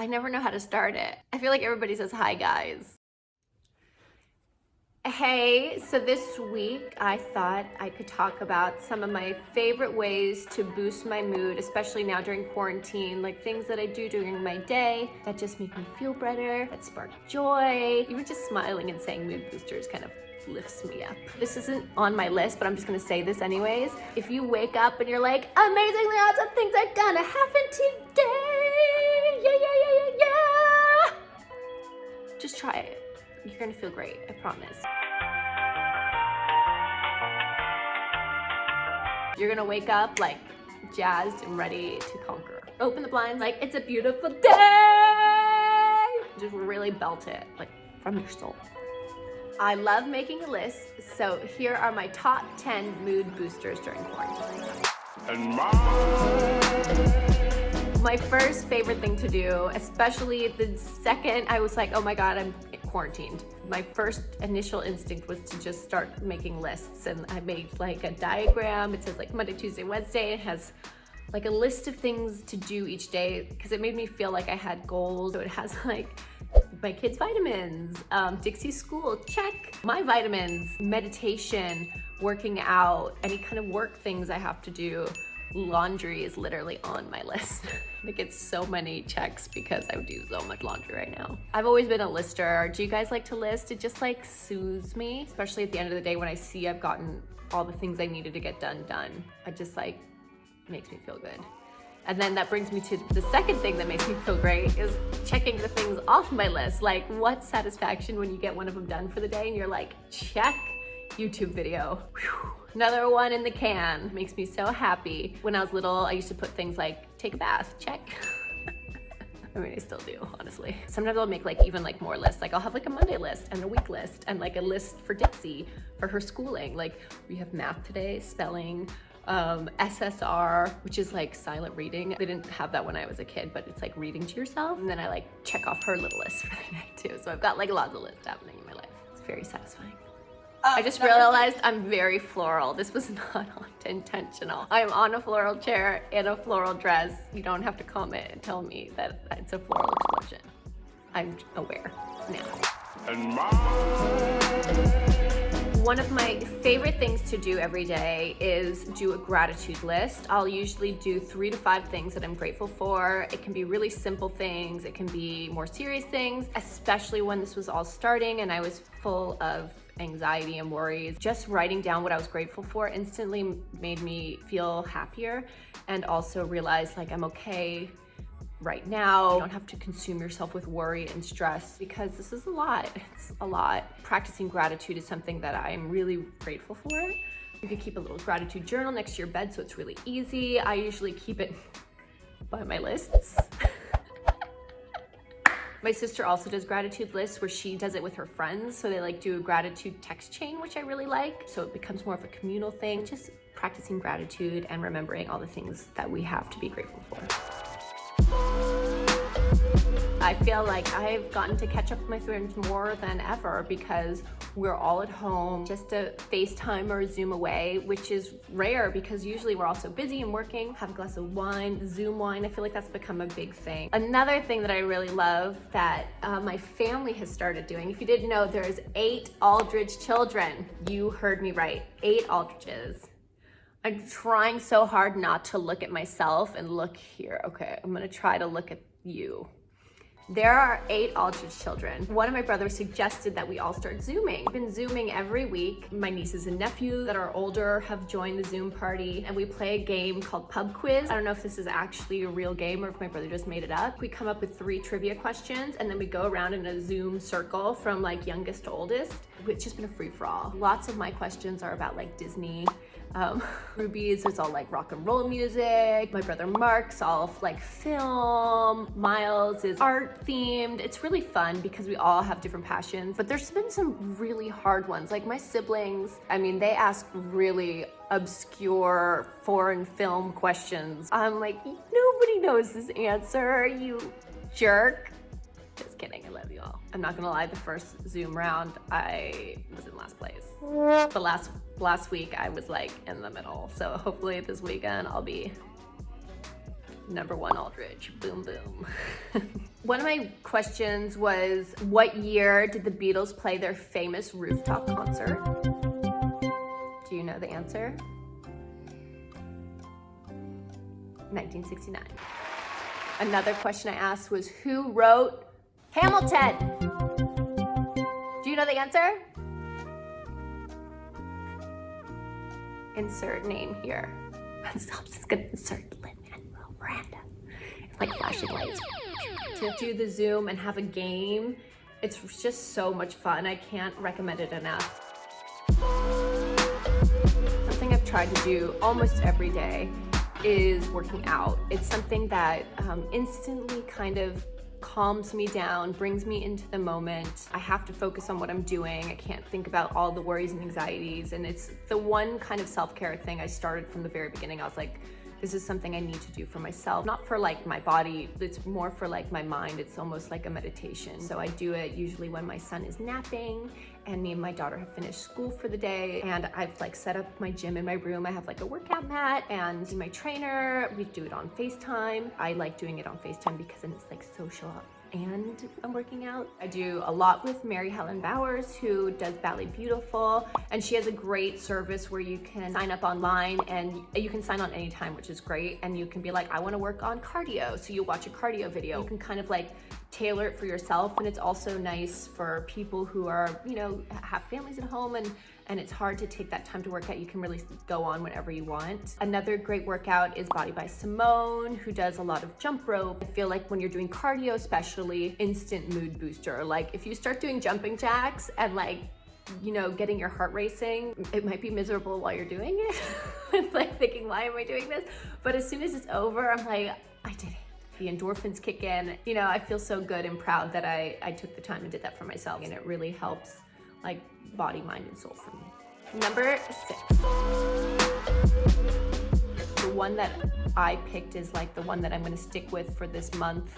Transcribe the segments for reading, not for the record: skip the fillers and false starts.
I never know how to start it. I feel like everybody says hi, guys. Hey, so this week I thought I could talk about some of my favorite ways to boost my mood, especially now during quarantine, like things that I do during my day that just make me feel better, that spark joy. Even just smiling and saying mood boosters kind of lifts me up. This isn't on my list, but I'm just gonna say this anyways. If you wake up and you're like, amazingly awesome things are gonna happen today, yeah, just try it. You're gonna feel great, I promise. You're gonna wake up like jazzed and ready to conquer. Open the blinds like it's a beautiful day. Just really belt it like from your soul. I love making a list, so here are my top 10 mood boosters during quarantine. And my first favorite thing to do, especially the second I was like, oh my God, I'm quarantined. My first initial instinct was to just start making lists, and I made like a diagram. It says like Monday, Tuesday, Wednesday. It has like a list of things to do each day because it made me feel like I had goals. So it has like my kids' vitamins, Dixie's school, check. My vitamins, meditation, working out, any kind of work things I have to do. Laundry is literally on my list. I get so many checks because I do so much laundry right now. I've always been a lister. Do you guys like to list? It just like soothes me, especially at the end of the day when I see I've gotten all the things I needed to get done. I just like, makes me feel good. And then that brings me to the second thing that makes me feel great is checking the things off my list. Like what satisfaction when you get one of them done for the day and you're like, check, YouTube video. Whew. Another one in the can. Makes me so happy. When I was little, I used to put things like take a bath, check. I mean, I still do, honestly. Sometimes I'll make like even like more lists. Like I'll have like a Monday list and a week list and like a list for Dixie for her schooling. Like we have math today, spelling, SSR, which is like silent reading. They didn't have that when I was a kid, but it's like reading to yourself. And then I like check off her little list for the day too. So I've got like lots of lists happening in my life. It's very satisfying. I just realized I'm very floral. This was not intentional. I'm on a floral chair in a floral dress. You don't have to comment and tell me that it's a floral explosion. I'm aware now. One of my favorite things to do every day is do a gratitude list. I'll usually do 3 to 5 things that I'm grateful for. It can be really simple things. It can be more serious things, especially when this was all starting and I was full of anxiety and worries. Just writing down what I was grateful for instantly made me feel happier and also realize like I'm okay right now. You don't have to consume yourself with worry and stress because this is a lot. It's a lot. Practicing gratitude is something that I'm really grateful for. You could keep a little gratitude journal next to your bed so it's really easy. I usually keep it by my lists. My sister also does gratitude lists where she does it with her friends. So they like do a gratitude text chain, which I really like. So it becomes more of a communal thing, just practicing gratitude and remembering all the things that we have to be grateful for. I feel like I've gotten to catch up with my friends more than ever because we're all at home, just a FaceTime or a Zoom away, which is rare because usually we're all so busy and working. Have a glass of wine, Zoom wine. I feel like that's become a big thing. Another thing that I really love that my family has started doing, if you didn't know, there's 8 Aldridge children. You heard me right, 8 Aldridges. I'm trying so hard not to look at myself and look here. Okay, I'm gonna try to look at you. There are 8 Aldridge children. One of my brothers suggested that we all start Zooming. We've been Zooming every week. My nieces and nephews that are older have joined the Zoom party and we play a game called Pub Quiz. I don't know if this is actually a real game or if my brother just made it up. We come up with 3 trivia questions and then we go around in a Zoom circle from like youngest to oldest. It's just been a free-for-all. Lots of my questions are about like Disney. Ruby's is all like rock and roll music. My brother Mark's all like film. Miles is art themed. It's really fun because we all have different passions, but there's been some really hard ones. Like my siblings, I mean, they ask really obscure foreign film questions. I'm like, nobody knows this answer, you jerk. Just kidding, I love you all. I'm not gonna lie, the first Zoom round, I was in last place. The last week I was like in the middle. So hopefully this weekend I'll be #1 Aldridge, boom, boom. One of my questions was, what year did the Beatles play their famous rooftop concert? Do you know the answer? 1969. Another question I asked was, who wrote Hamilton? Do you know the answer? Insert name here. Hobson's gonna insert Lin-Manuel Miranda. It's like flashing lights. To do the Zoom and have a game, it's just so much fun. I can't recommend it enough. Something I've tried to do almost every day is working out. It's something that instantly kind of calms me down, brings me into the moment. I have to focus on what I'm doing. I can't think about all the worries and anxieties. And it's the one kind of self-care thing I started from the very beginning. I was like, this is something I need to do for myself, not for like my body, it's more for like my mind. It's almost like a meditation. So I do it usually when my son is napping and me and my daughter have finished school for the day, and I've like set up my gym in my room. I have like a workout mat and my trainer. We do it on FaceTime. I like doing it on FaceTime because then it's like social and I'm working out. I do a lot with Mary Helen Bowers, who does Ballet Beautiful, and she has a great service where you can sign up online and you can sign on anytime, which is great. And you can be like, I want to work on cardio, so you watch a cardio video. You can kind of like tailor it for yourself, and it's also nice for people who are, you know, have families at home and it's hard to take that time to work out. You can really go on whenever you want. Another great workout is Body by Simone, who does a lot of jump rope. I feel like when you're doing cardio especially, instant mood booster. Like if you start doing jumping jacks and like, you know, getting your heart racing, it might be miserable while you're doing it. It's like thinking, why am I doing this? But as soon as it's over, I'm like, I did it. The endorphins kick in. You know, I feel so good and proud that I took the time and did that for myself, and it really helps like body, mind, and soul for me. #6. The one that I picked is like the one that I'm gonna stick with for this month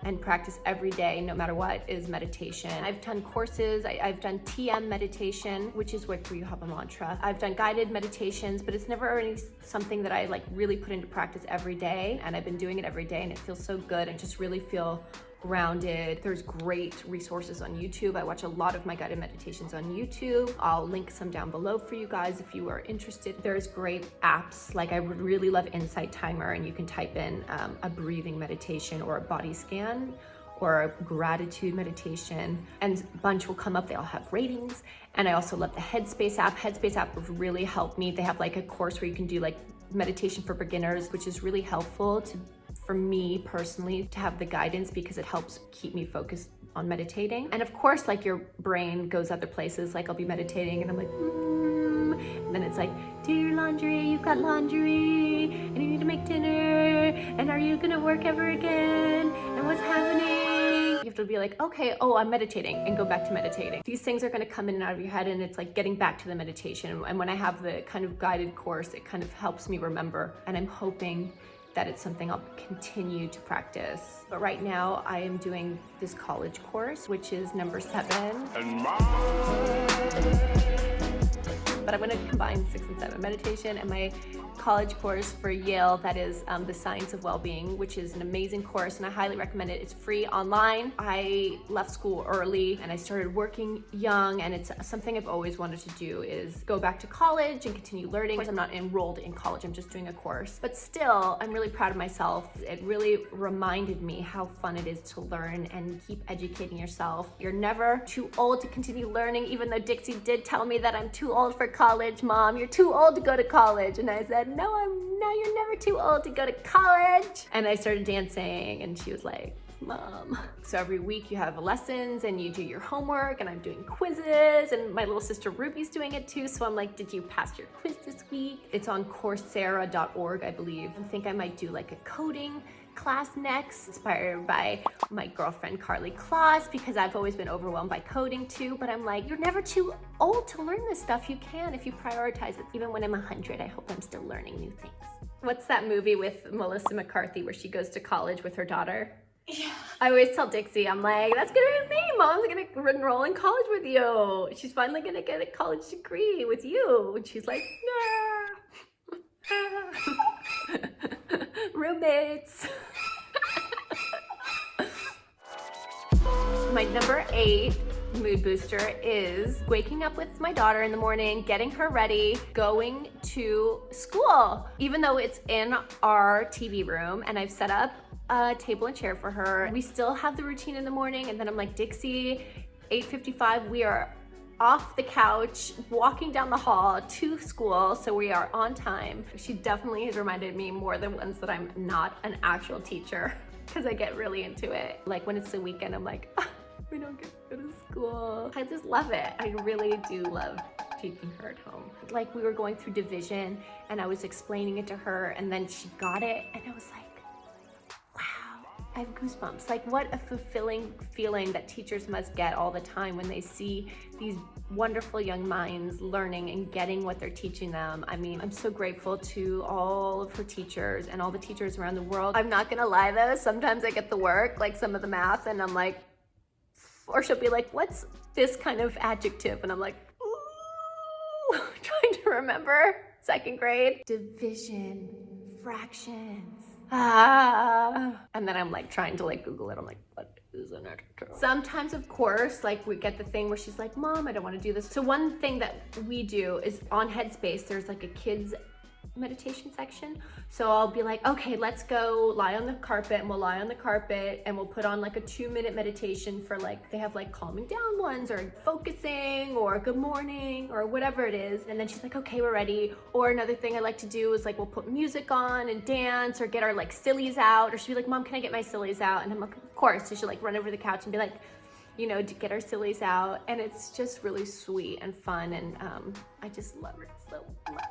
and practice every day, no matter what, is meditation. I've done courses, I've done TM meditation, which is where you have a mantra. I've done guided meditations, but it's never really something that I like really put into practice every day. And I've been doing it every day and it feels so good. I just really feel grounded. There's great resources on YouTube. I watch a lot of my guided meditations on YouTube. I'll link some down below for you guys if you are interested. There's great apps, like I would really love Insight Timer, and you can type in a breathing meditation or a body scan or a gratitude meditation, and a bunch will come up. They all have ratings. And I also love the Headspace app. Headspace app has really helped me. They have like a course where you can do like meditation for beginners, which is really helpful for me personally to have the guidance, because it helps keep me focused on meditating. And of course, like your brain goes other places. Like I'll be meditating and I'm like, and then it's like, do your laundry, you've got laundry, and you need to make dinner, and are you gonna work ever again, and what's happening? You have to be like, okay, oh, I'm meditating, and go back to meditating. These things are gonna come in and out of your head, and it's like getting back to the meditation. And when I have the kind of guided course, it kind of helps me remember, and I'm hoping that it's something I'll continue to practice. But right now I am doing this college course, which is #7. But I'm gonna combine 6 and 7, meditation and my college course for Yale, that is the Science of Wellbeing, which is an amazing course and I highly recommend it. It's free online. I left school early and I started working young, and it's something I've always wanted to do, is go back to college and continue learning. Of course, I'm not enrolled in college, I'm just doing a course, but still I'm really proud of myself. It really reminded me how fun it is to learn and keep educating yourself. You're never too old to continue learning, even though Dixie did tell me that I'm too old for college. Mom, you're too old to go to college. And I said, no, you're never too old to go to college. And I started dancing and she was like, Mom. So every week you have lessons and you do your homework, and I'm doing quizzes, and my little sister Ruby's doing it too. So I'm like, did you pass your quiz this week? It's on Coursera.org, I believe. I think I might do like a coding class next, inspired by my girlfriend Carly Kloss, because I've always been overwhelmed by coding too. But I'm like, you're never too old to learn this stuff. You can if you prioritize it. Even when I'm 100, I hope I'm still learning new things. What's that movie with Melissa McCarthy where she goes to college with her daughter? Yeah. I always tell Dixie, I'm like, that's gonna be me. Mom's gonna enroll in college with you. She's finally gonna get a college degree with you. And she's like, nah. Roommates. My number 8 mood booster is waking up with my daughter in the morning, getting her ready, going to school. Even though it's in our TV room and I've set up a table and chair for her, we still have the routine in the morning, and then I'm like, Dixie, 8:55, we are off the couch, walking down the hall to school, so we are on time. She definitely has reminded me more than once that I'm not an actual teacher, because I get really into it. Like when it's the weekend, I'm like, we don't get to go to school. I just love it. I really do love teaching her at home. Like we were going through division and I was explaining it to her, and then she got it, and I was like, wow, I have goosebumps. Like what a fulfilling feeling that teachers must get all the time when they see these wonderful young minds learning and getting what they're teaching them. I mean, I'm so grateful to all of her teachers and all the teachers around the world. I'm not gonna lie though, sometimes I get the work, like some of the math, and I'm like, or she'll be like, what's this kind of adjective? And I'm like, ooh, trying to remember, 2nd grade. Division, fractions, and then I'm like trying to like Google it. I'm like, what is an adjective? Sometimes, of course, like we get the thing where she's like, Mom, I don't want to do this. So one thing that we do is on Headspace, there's like a kids meditation section. So I'll be like, okay, let's go lie on the carpet, and we'll lie on the carpet and we'll put on like a 2-minute meditation for like, they have like calming down ones or focusing or good morning or whatever it is. And then she's like, okay, we're ready. Or another thing I like to do is like, we'll put music on and dance or get our like sillies out. Or she'll be like, Mom, can I get my sillies out? And I'm like, of course. So she'll like run over the couch and be like, you know, to get our sillies out. And it's just really sweet and fun. And I just love her so much.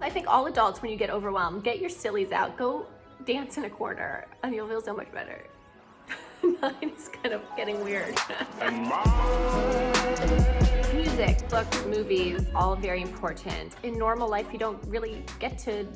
I think all adults, when you get overwhelmed, get your sillies out, go dance in a corner, and you'll feel so much better. Mine is kind of getting weird. Music, books, movies, all very important. In normal life, you don't really get to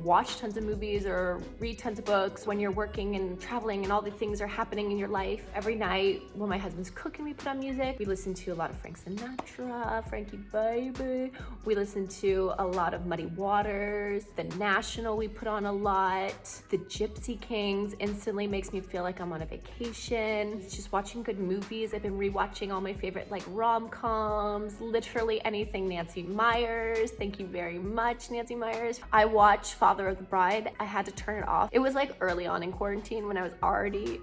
watch tons of movies or read tons of books when you're working and traveling and all the things are happening in your life. Every night when my husband's cooking, we put on music. We listen to a lot of Frank Sinatra, Frankie Baby. We listen to a lot of Muddy Waters. The National we put on a lot. The Gypsy Kings instantly makes me feel like I'm on a vacation. It's just watching good movies. I've been rewatching all my favorite like rom-coms, literally anything Nancy Meyers. Thank you very much, Nancy Meyers. I watched Father of the Bride. I had to turn it off. It was like early on in quarantine when I was already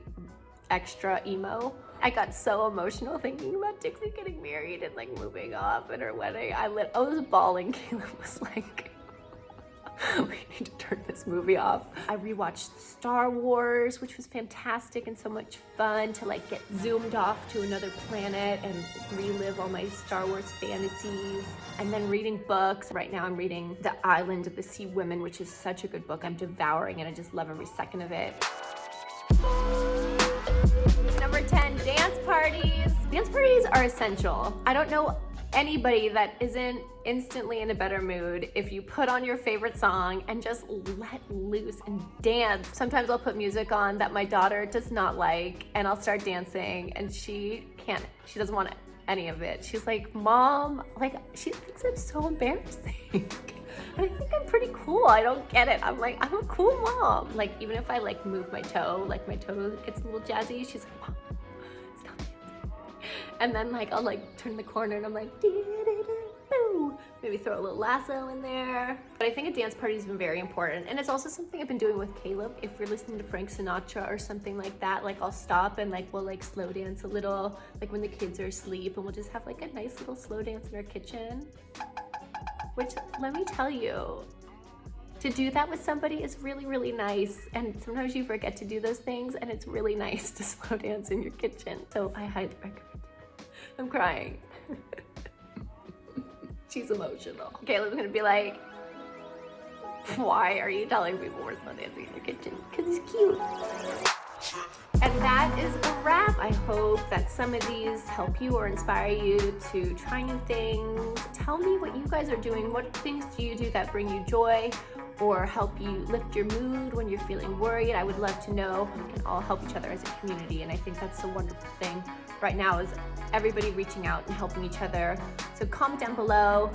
extra emo. I got so emotional thinking about Dixie getting married and like moving off at her wedding. I was bawling. Caleb was like, we need to turn this movie off. I rewatched Star Wars, which was fantastic and so much fun to like get zoomed off to another planet and relive all my Star Wars fantasies. And then reading books. Right now I'm reading The Island of the Sea Women, which is such a good book. I'm devouring it. I just love every second of it. Number 10, dance parties. Dance parties are essential. I don't know anybody that isn't instantly in a better mood if you put on your favorite song and just let loose and dance. Sometimes I'll put music on that my daughter does not like, and I'll start dancing, and she doesn't want any of it. She's like, Mom, like, she thinks I'm so embarrassing. And I think I'm pretty cool. I don't get it. I'm like, I'm a cool mom. Like, even if I like move my toe, like my toe gets a little jazzy, she's like, Mom, stop dancing. And then like, I'll like turn the corner and I'm like, doo-doo-doo-boo. Maybe throw a little lasso in there. But I think a dance party has been very important. And it's also something I've been doing with Caleb. If we're listening to Frank Sinatra or something like that, like I'll stop and like we'll like slow dance a little, like when the kids are asleep, and we'll just have like a nice little slow dance in our kitchen. Which, let me tell you, to do that with somebody is really, really nice. And sometimes you forget to do those things, and it's really nice to slow dance in your kitchen. So I highly recommend it. I'm crying. She's emotional. Caleb's gonna be like, why are you telling people we're slow dancing in your kitchen? Because he's cute. And that is a wrap. I hope that some of these help you or inspire you to try new things. Tell me what you guys are doing. What things do you do that bring you joy or help you lift your mood when you're feeling worried? I would love to know. We can all help each other as a community, and I think that's a wonderful thing right now is everybody reaching out and helping each other. So comment down below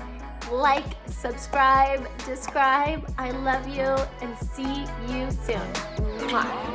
like, subscribe, describe. I love you and see you soon. Mwah.